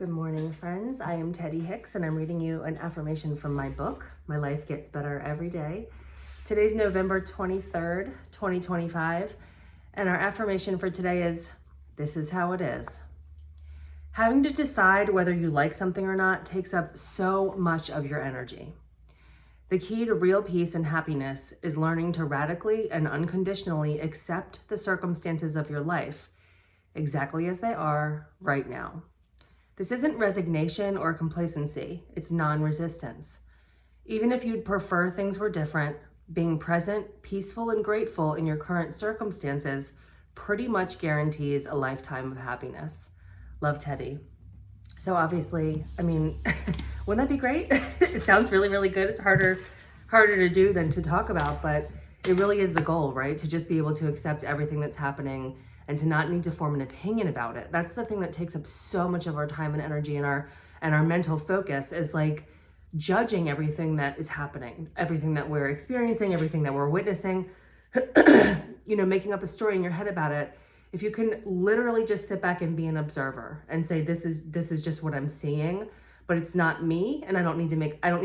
Good morning, friends. I am Teddy Hicks, and I'm reading you an affirmation from my book, My Life Gets Better Every Day. Today's November 23rd, 2025, and our affirmation for today is, this is how it is. Having to decide whether you like something or not takes up so much of your energy. The key to real peace and happiness is learning to radically and unconditionally accept the circumstances of your life exactly as they are right now. This isn't resignation or complacency, it's non-resistance. Even if you'd prefer things were different, being present, peaceful, and grateful in your current circumstances pretty much guarantees a lifetime of happiness. Love, Teddy. So obviously, wouldn't that be great? It sounds really, really good. It's harder to do than to talk about, but it really is the goal, right? To just be able to accept everything that's happening and to not need to form an opinion about it. That's the thing that takes up so much of our time and energy and our mental focus, is like judging everything that is happening, everything that we're experiencing, everything that we're witnessing, making up a story in your head about it. If you can literally just sit back and be an observer and say, this is just what I'm seeing, but it's not me, and I don't need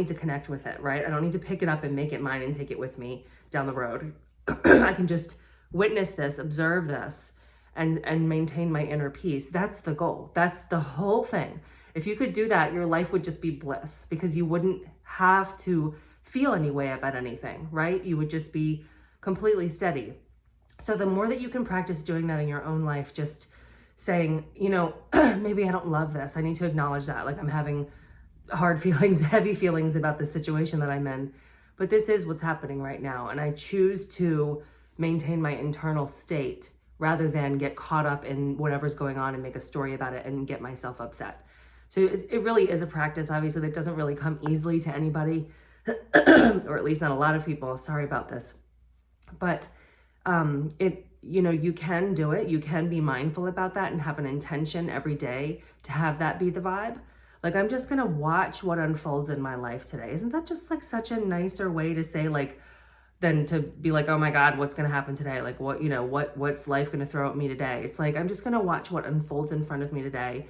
to connect with it, right? I don't need to pick it up and make it mine and take it with me down the road. I can just witness this, observe this, and maintain my inner peace. That's the goal. That's the whole thing. If you could do that, your life would just be bliss, because you wouldn't have to feel any way about anything, right? You would just be completely steady. So the more that you can practice doing that in your own life, just saying, maybe I don't love this. I need to acknowledge that. Like, I'm having hard feelings, heavy feelings about the situation that I'm in, but this is what's happening right now. And I choose to maintain my internal state rather than get caught up in whatever's going on and make a story about it and get myself upset. So it really is a practice, obviously, that doesn't really come easily to anybody, or at least not a lot of people. Sorry about this. But you can do it. You can be mindful about that and have an intention every day to have that be the vibe. Like, I'm just going to watch what unfolds in my life today. Isn't that just like such a nicer way to say, like, than to be like, oh my God, what's going to happen today? Like, what's life going to throw at me today? It's like, I'm just going to watch what unfolds in front of me today.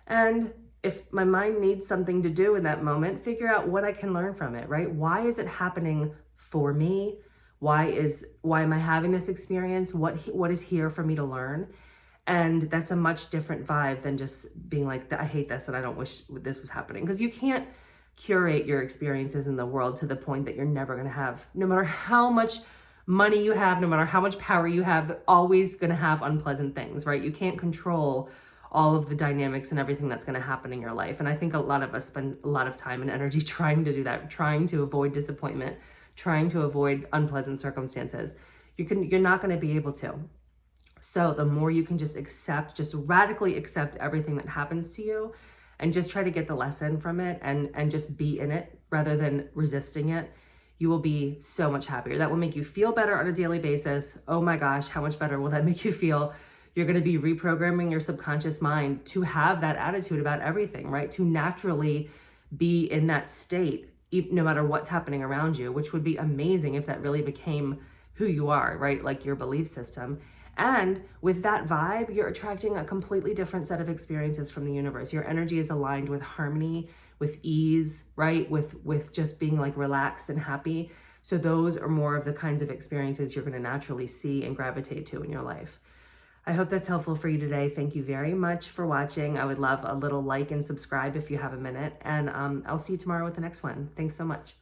And if my mind needs something to do in that moment, figure out what I can learn from it, right? Why is it happening for me? Why am I having this experience? What is here for me to learn? And that's a much different vibe than just being like, I hate this and I don't wish this was happening. Because you can't curate your experiences in the world to the point that you're never going to have, no matter how much money you have, no matter how much power you have, they're always going to have unpleasant things, right? You can't control all of the dynamics and everything that's going to happen in your life. And I think a lot of us spend a lot of time and energy trying to do that, trying to avoid disappointment, trying to avoid unpleasant circumstances. You're not going to be able to. So the more you can just radically accept everything that happens to you, and just try to get the lesson from it and just be in it rather than resisting it, you will be so much happier. That will make you feel better on a daily basis. Oh my gosh, how much better will that make you feel? You're going to be reprogramming your subconscious mind to have that attitude about everything, right? To naturally be in that state, no matter what's happening around you, which would be amazing if that really became who you are, right? Like your belief system. And with that vibe, you're attracting a completely different set of experiences from the universe. Your energy is aligned with harmony, with ease, right? With just being like relaxed and happy. So those are more of the kinds of experiences you're going to naturally see and gravitate to in your life. I hope that's helpful for you today. Thank you very much for watching. I would love a little like and subscribe if you have a minute. And I'll see you tomorrow with the next one. Thanks so much.